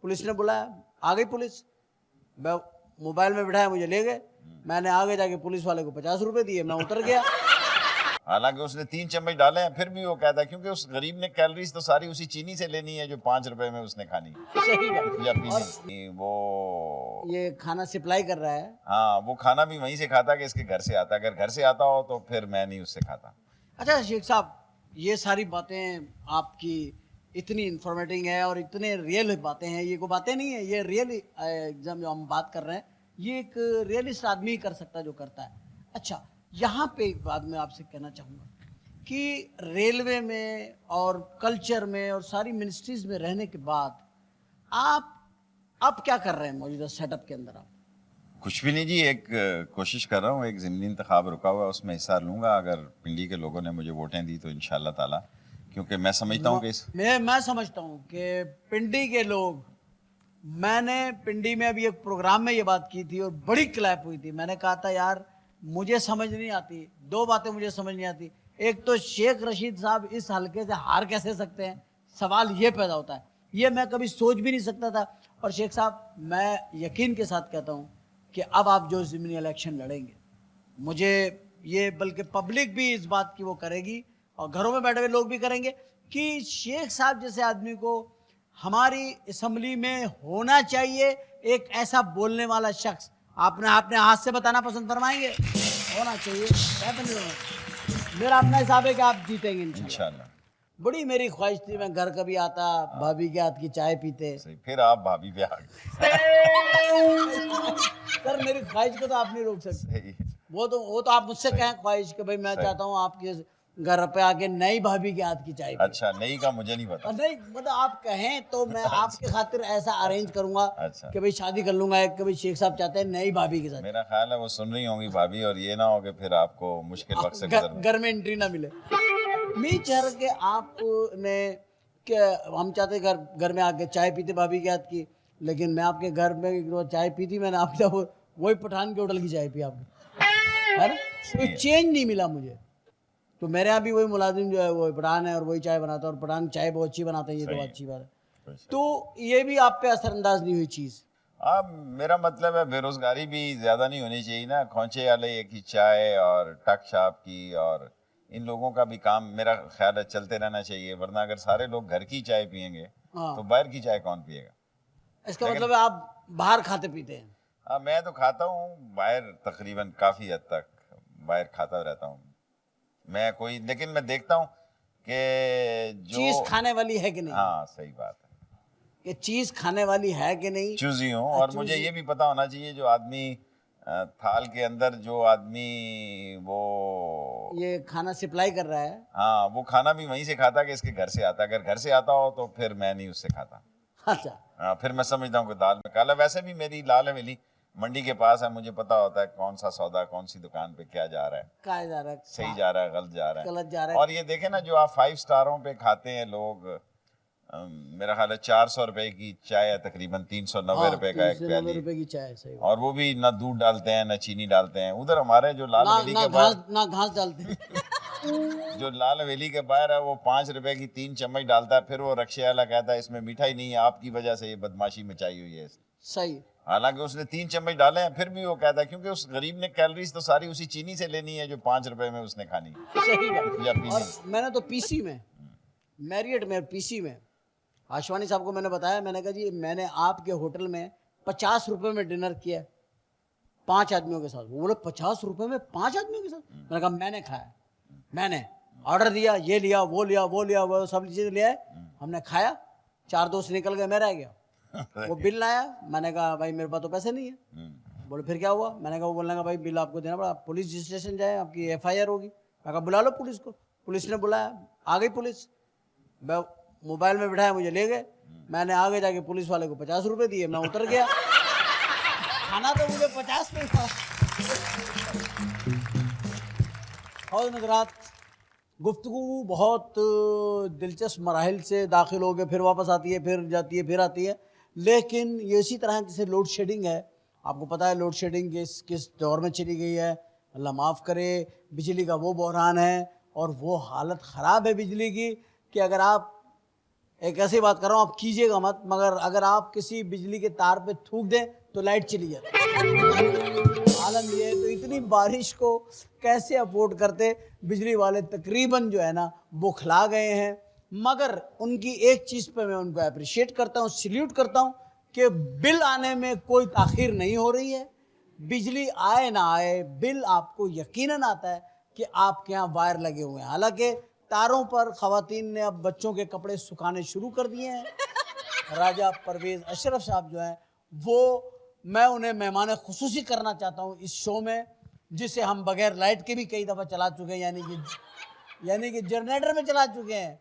Police ने बुलाया, आ गई पुलिस, मोबाइल में बिठाया, मुझे ले गए। मैंने आगे जाके पुलिस वाले को 50 रुपए दिए, मैं उतर गया। हालांकि उसने 3 चम्मच डाले हैं, फिर भी वो कहता है क्योंकि उस गरीब ने कैलोरीज तो सारी उसी चीनी से लेनी है जो 5 रुपए में उसने खानी सही बात। या पीनी। वो ये खाना सप्लाई कर रहा है। हाँ, वो खाना भी वहीं से खाता कि इसके घर से आता। अगर घर से आता हो तो फिर मैं नहीं उससे खाता। अच्छा शेख साहब, ये सारी बातें आपकी इतनी इंफॉर्मेटिव है और इतने रियल बातें हैं, ये कोई बातें नहीं है, ये रियल एग्जाम जो हम बात कर रहे हैं, ये एक रियलिस्ट आदमी ही कर सकता है जो करता है। अच्छा, यहाँ पे एक बात मैं आपसे कहना चाहूँगा कि रेलवे में और कल्चर में और सारी मिनिस्ट्रीज में रहने के बाद आप क्या कर रहे हैं मौजूदा सेटअप के अंदर? आप कुछ भी नहीं जी, एक कोशिश कर रहा हूँ, एक ज़मीनी इंतखाब रुका हुआ है, उसमें हिस्सा लूँगा अगर पिंडी के लोगों ने मुझे वोटें दी तो इंशाल्लाह ताला। क्योंकि मैं समझता हूँ कि मैं समझता हूँ कि पिंडी के लोग, मैंने पिंडी में अभी एक प्रोग्राम में ये बात की थी और बड़ी क्लैप हुई थी। मैंने कहा था यार मुझे समझ नहीं आती, दो बातें मुझे समझ नहीं आती। एक तो शेख रशीद साहब इस हल्के से हार कैसे सकते हैं, सवाल ये पैदा होता है, ये मैं कभी सोच भी नहीं सकता था। और शेख साहब, मैं यकीन के साथ कहता हूँ कि अब आप जो ज़मीनी इलेक्शन लड़ेंगे, मुझे ये, बल्कि पब्लिक भी इस बात की वो करेगी और घरों में बैठे हुए लोग भी करेंगे कि शेख साहब जैसे आदमी को हमारी असम्बली में होना चाहिए, एक ऐसा बोलने वाला शख्स। आपने हाथ से बताना पसंद फरमाएंगे? होना चाहिए, डेफिनेटली होना चाहिए। मेरा अपना हिसाब है कि आप जीतेंगे इंशाल्लाह। बड़ी मेरी ख्वाहिश थी, मैं घर कभी आता, भाभी के हाथ की चाय पीते। फिर आप भाभी पे आ गए। सर मेरी ख्वाहिश को तो आप नहीं रोक सकते। वो तो आप मुझसे कहें ख्वाहिश कि भाई मैं चाहता हूँ आपके घर पे आके नई भाभी के हाथ की चाय। अच्छा, नई का मुझे नहीं पता। नहीं मतलब आप कहें तो मैं आपके खातिर ऐसा अरेंज करूंगा कि भाई शादी कर लूंगा एक, कभी शेख साहब चाहते हैं नई भाभी के साथ। मेरा ख्याल है वो सुन रही होंगी भाभी, और ये ना हो कि फिर आपको मुश्किल वक्त से घर में एंट्री ना मिले। मैं चाह के आपने क्या, हम चाहते घर में आके चाय पीते भाभी के हाथ की, लेकिन मैं आपके घर में चाय पी थी, मैंने आपके वही पठान के होटल की चाय पी आपने, है ना? कोई चेंज नहीं मिला मुझे। तो मेरे यहाँ भी वही मुलाजिम जो है वो पठान है और वही चाय बनाता है, और पठान चाय बहुत अच्छी बनाते हैं, ये तो अच्छी बात है। तो ये भी आप पे असरअंदाज नहीं हुई चीज़? मेरा मतलब है बेरोजगारी भी ज्यादा नहीं होनी चाहिए ना, खोंचे वाले की चाय और टक शाप की, और इन लोगों का भी काम मेरा ख्याल है चलते रहना चाहिए। वरना अगर सारे लोग घर की चाय पियेंगे तो बाहर की चाय कौन पिएगा? इसका मतलब है आप बाहर खाते पीते हैं? मैं तो खाता हूँ बाहर, तकरीबन काफी हद तक बाहर खाता रहता हूँ मैं। लेकिन मैं देखता हूँ कि जो चीज खाने वाली है कि नहीं। हाँ, सही बात है कि चीज खाने वाली है कि नहीं, चूजी हूँ। और मुझे ये भी पता होना चाहिए जो आदमी थाल के अंदर जो आदमी वो ये खाना सप्लाई कर रहा है, हाँ, वो खाना भी वहीं से खाता कि इसके घर से आता। अगर घर से आता हो तो फिर मैं नहीं उससे खाता। अच्छा, फिर मैं समझता हूँ कि दाल में काला। वैसे भी मेरी लाल हवेली मंडी के पास है, मुझे पता होता है कौन सा सौदा कौन सी दुकान पे क्या जा रहा है, क्या जा रहा है, सही जा रहा है, गलत जा रहा है, गलत जा रहा है। और ये देखे ना जो आप 5 स्टारों पे खाते हैं लोग, मेरा ख्याल है 400 रुपए की चाय है, तकरीबन 390 रुपए का एक प्याली, 390 रुपए की चाय, सही। और वो भी ना दूध डालते हैं ना चीनी डालते हैं। उधर हमारे जो लाल हवेली के बाहर ना घास डालते हैं। जो लाल हवेली के बाहर है वो 5 रुपए की 3 चम्मच डालता है, फिर वो रक्शे वाला कहता है इसमें मिठाई नहीं है, आपकी वजह से ये बदमाशी मचाई हुई है। सही। हालांकि उसने 3 चम्मच डाले हैं, फिर भी वो कहता है क्योंकि उस गरीब ने कैलोरीज तो सारी उसी चीनी से लेनी है जो 5 रुपए में उसने खानी सही बात। या पीनी। और मैंने तो पीसी में, मैरियट में, पीसी में आशवानी साहब को मैंने बताया, मैंने कहा जी मैंने आपके होटल में 50 रुपए में डिनर किया 5 आदमियों के साथ। वो बोले 50 रुपए में 5 आदमियों के साथ? मैंने कहा मैंने खाया, मैंने ऑर्डर दिया, ये लिया वो लिया वो लिया वो सब चीज़ लिया है, हमने खाया, 4 दोस्त निकल गए, मैं रह गया। वो बिल लाया, मैंने कहा भाई मेरे पास तो पैसे नहीं है। बोले फिर क्या हुआ? मैंने कहा वो बोलने का भाई बिल आपको देना पड़ा, पुलिस स्टेशन जाए, आपकी FIR होगी। मैं कहा बुला लो पुलिस को। पुलिस ने बुलाया, आ गई पुलिस, मोबाइल में बिठाया, मुझे ले गए। मैंने आगे जाके पुलिस वाले को 50 रुपए दिए, मैं उतर गया। खाना तो मुझे 50 में था। और नजरात, गुफ्तगू बहुत दिलचस्प मराहिल से दाखिल हो गए, फिर वापस आती है, फिर जाती है, फिर आती है। लेकिन ये इसी तरह जैसे लोड शेडिंग है, आपको पता है लोड शेडिंग किस दौर में चली गई है, अल्लाह माफ़ करे। बिजली का वो बहरान है और वो हालत ख़राब है बिजली की कि अगर आप ایک ایسی بات کر رہا ہوں آپ کیجیے گا مت مگر اگر آپ کسی بجلی کے تار پہ تھوک دیں تو لائٹ چلی جاتی ہے عالم یہ ہے تو اتنی بارش کو کیسے افورڈ کرتے بجلی والے تقریباً جو ہے نا بوکھلا گئے ہیں مگر ان کی ایک چیز پہ میں ان کو اپریشیٹ کرتا ہوں سیلیوٹ کرتا ہوں کہ بل آنے میں کوئی تاخیر نہیں ہو رہی ہے بجلی آئے نہ آئے بل آپ کو یقیناً آتا ہے کہ آپ کے ہاں وائر لگے ہوئے ہیں حالانکہ تاروں پر خواتین نے اب بچوں کے کپڑے سکھانے شروع کر دیے ہیں راجہ پرویز اشرف صاحب جو ہیں وہ میں انہیں مہمان خصوصی کرنا چاہتا ہوں اس شو میں جسے ہم بغیر لائٹ کے بھی کئی دفعہ چلا چکے ہیں یعنی کہ جنریٹر میں چلا چکے ہیں